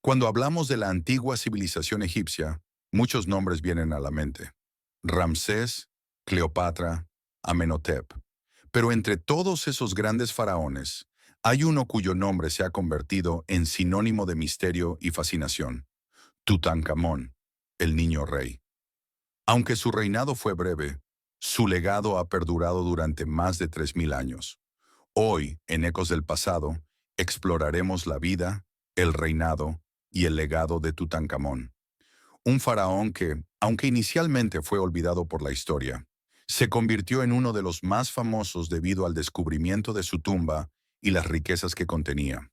Cuando hablamos de la antigua civilización egipcia, muchos nombres vienen a la mente. Ramsés, Cleopatra, Amenhotep. Pero entre todos esos grandes faraones, hay uno cuyo nombre se ha convertido en sinónimo de misterio y fascinación: Tutankamón, el niño rey. Aunque su reinado fue breve, su legado ha perdurado durante más de 3000 años. Hoy, en Ecos del Pasado, exploraremos la vida, el reinado y el legado de Tutankamón, un faraón que, aunque inicialmente fue olvidado por la historia, se convirtió en uno de los más famosos debido al descubrimiento de su tumba y las riquezas que contenía.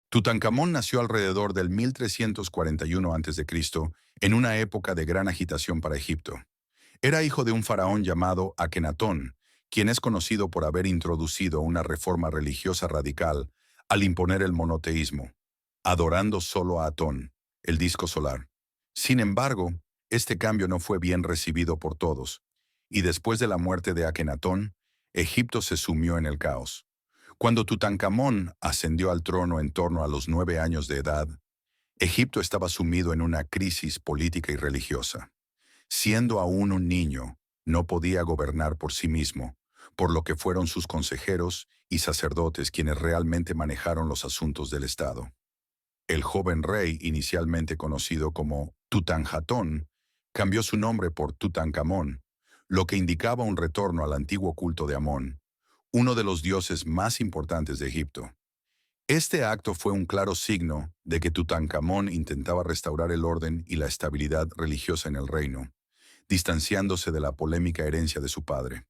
Tutankamón nació alrededor del 1341 a.C., en una época de gran agitación para Egipto. Era hijo de un faraón llamado Akenatón, quien es conocido por haber introducido una reforma religiosa radical al imponer el monoteísmo, adorando solo a Atón, el disco solar. Sin embargo, este cambio no fue bien recibido por todos, y después de la muerte de Akenatón, Egipto se sumió en el caos. Cuando Tutankamón ascendió al trono en torno a los 9 años de edad, Egipto estaba sumido en una crisis política y religiosa. Siendo aún un niño, no podía gobernar por sí mismo, por lo que fueron sus consejeros y sacerdotes quienes realmente manejaron los asuntos del Estado. El joven rey, inicialmente conocido como Tutanjatón, cambió su nombre por Tutankamón, lo que indicaba un retorno al antiguo culto de Amón, uno de los dioses más importantes de Egipto. Este acto fue un claro signo de que Tutankamón intentaba restaurar el orden y la estabilidad religiosa en el reino, distanciándose de la polémica herencia de su padre.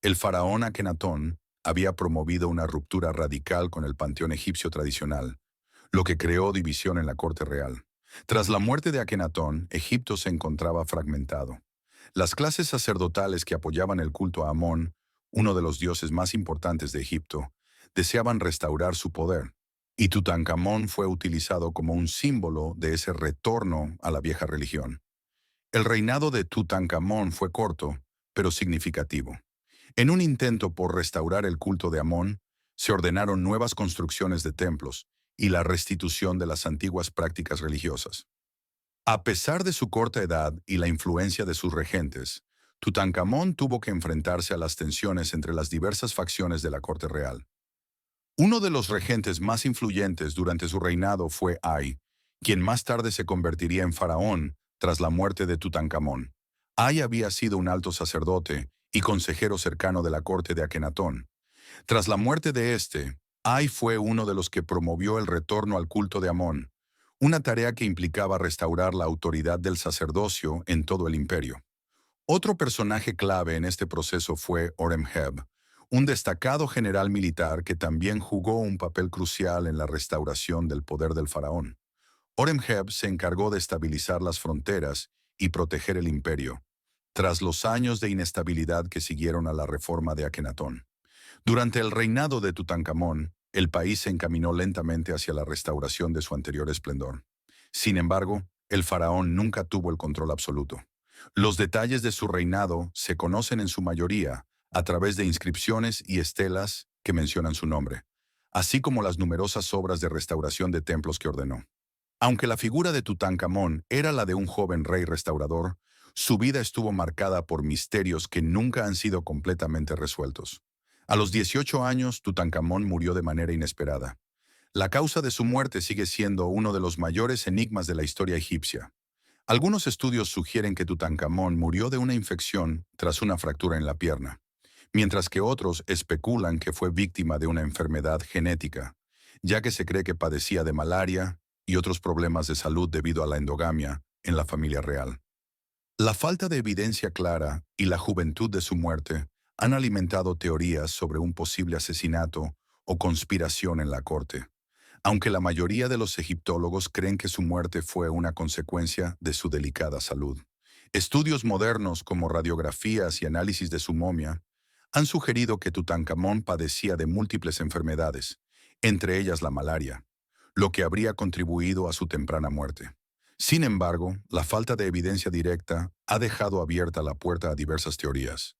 El faraón Akenatón había promovido una ruptura radical con el panteón egipcio tradicional, lo que creó división en la corte real. Tras la muerte de Akenatón, Egipto se encontraba fragmentado. Las clases sacerdotales que apoyaban el culto a Amón, uno de los dioses más importantes de Egipto, deseaban restaurar su poder, y Tutankamón fue utilizado como un símbolo de ese retorno a la vieja religión. El reinado de Tutankamón fue corto, pero significativo. En un intento por restaurar el culto de Amón, se ordenaron nuevas construcciones de templos y la restitución de las antiguas prácticas religiosas. A pesar de su corta edad y la influencia de sus regentes, Tutankamón tuvo que enfrentarse a las tensiones entre las diversas facciones de la corte real. Uno de los regentes más influyentes durante su reinado fue Ay, quien más tarde se convertiría en faraón tras la muerte de Tutankamón. Ay había sido un alto sacerdote y consejero cercano de la corte de Akenatón. Tras la muerte de este, Ay fue uno de los que promovió el retorno al culto de Amón, una tarea que implicaba restaurar la autoridad del sacerdocio en todo el imperio. Otro personaje clave en este proceso fue Horemheb, un destacado general militar que también jugó un papel crucial en la restauración del poder del faraón. Horemheb se encargó de estabilizar las fronteras y proteger el imperio, tras los años de inestabilidad que siguieron a la reforma de Akenatón. Durante el reinado de Tutankamón, el país se encaminó lentamente hacia la restauración de su anterior esplendor. Sin embargo, el faraón nunca tuvo el control absoluto. Los detalles de su reinado se conocen en su mayoría a través de inscripciones y estelas que mencionan su nombre, así como las numerosas obras de restauración de templos que ordenó. Aunque la figura de Tutankamón era la de un joven rey restaurador, su vida estuvo marcada por misterios que nunca han sido completamente resueltos. A los 18 años, Tutankamón murió de manera inesperada. La causa de su muerte sigue siendo uno de los mayores enigmas de la historia egipcia. Algunos estudios sugieren que Tutankamón murió de una infección tras una fractura en la pierna, mientras que otros especulan que fue víctima de una enfermedad genética, ya que se cree que padecía de malaria y otros problemas de salud debido a la endogamia en la familia real. La falta de evidencia clara y la juventud de su muerte han alimentado teorías sobre un posible asesinato o conspiración en la corte, aunque la mayoría de los egiptólogos creen que su muerte fue una consecuencia de su delicada salud. Estudios modernos como radiografías y análisis de su momia han sugerido que Tutankamón padecía de múltiples enfermedades, entre ellas la malaria, lo que habría contribuido a su temprana muerte. Sin embargo, la falta de evidencia directa ha dejado abierta la puerta a diversas teorías.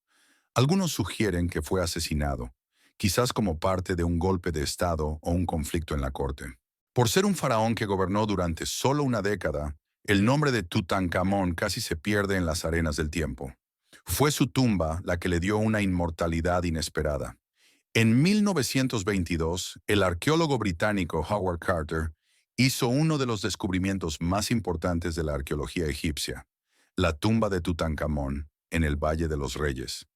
Algunos sugieren que fue asesinado, quizás como parte de un golpe de Estado o un conflicto en la corte. Por ser un faraón que gobernó durante solo una década, el nombre de Tutankamón casi se pierde en las arenas del tiempo. Fue su tumba la que le dio una inmortalidad inesperada. En 1922, el arqueólogo británico Howard Carter hizo uno de los descubrimientos más importantes de la arqueología egipcia, la tumba de Tutankamón en el Valle de los Reyes.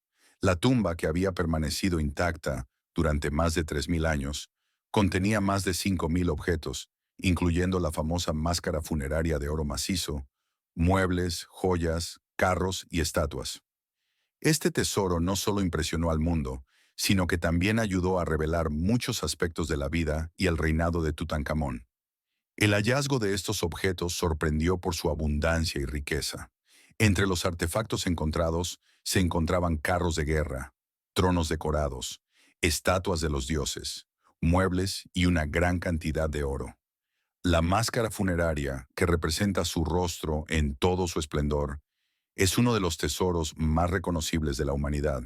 La tumba, que había permanecido intacta durante más de 3.000 años, contenía más de 5.000 objetos, incluyendo la famosa máscara funeraria de oro macizo, muebles, joyas, carros y estatuas. Este tesoro no solo impresionó al mundo, sino que también ayudó a revelar muchos aspectos de la vida y el reinado de Tutankamón. El hallazgo de estos objetos sorprendió por su abundancia y riqueza. Entre los artefactos encontrados se encontraban carros de guerra, tronos decorados, estatuas de los dioses, muebles y una gran cantidad de oro. La máscara funeraria, que representa su rostro en todo su esplendor, es uno de los tesoros más reconocibles de la humanidad.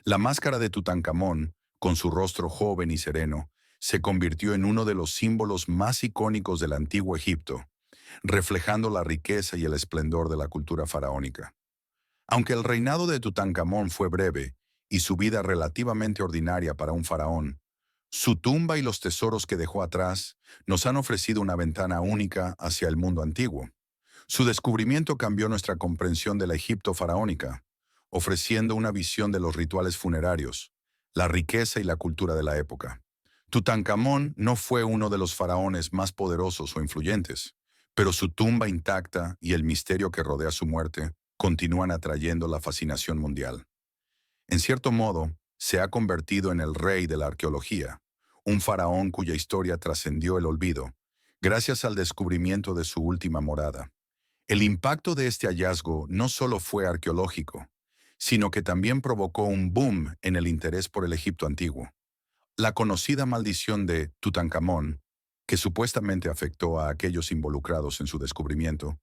La máscara de Tutankamón, con su rostro joven y sereno, se convirtió en uno de los símbolos más icónicos del antiguo Egipto, reflejando la riqueza y el esplendor de la cultura faraónica. Aunque el reinado de Tutankamón fue breve y su vida relativamente ordinaria para un faraón, su tumba y los tesoros que dejó atrás nos han ofrecido una ventana única hacia el mundo antiguo. Su descubrimiento cambió nuestra comprensión de la Egipto faraónica, ofreciendo una visión de los rituales funerarios, la riqueza y la cultura de la época. Tutankamón no fue uno de los faraones más poderosos o influyentes, pero su tumba intacta y el misterio que rodea su muerte continúan atrayendo la fascinación mundial. En cierto modo, se ha convertido en el rey de la arqueología, un faraón cuya historia trascendió el olvido, gracias al descubrimiento de su última morada. El impacto de este hallazgo no solo fue arqueológico, sino que también provocó un boom en el interés por el Egipto antiguo. La conocida maldición de Tutankamón, que supuestamente afectó a aquellos involucrados en su descubrimiento,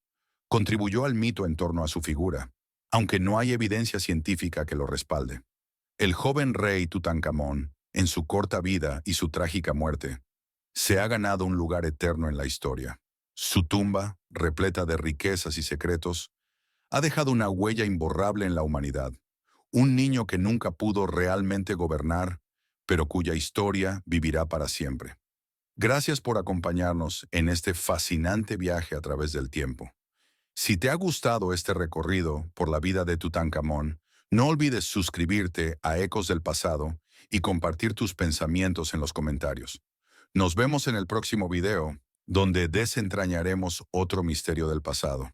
contribuyó al mito en torno a su figura, aunque no hay evidencia científica que lo respalde. El joven rey Tutankamón, en su corta vida y su trágica muerte, se ha ganado un lugar eterno en la historia. Su tumba, repleta de riquezas y secretos, ha dejado una huella imborrable en la humanidad. Un niño que nunca pudo realmente gobernar, pero cuya historia vivirá para siempre. Gracias por acompañarnos en este fascinante viaje a través del tiempo. Si te ha gustado este recorrido por la vida de Tutankamón, no olvides suscribirte a Ecos del Pasado y compartir tus pensamientos en los comentarios. Nos vemos en el próximo video, donde desentrañaremos otro misterio del pasado.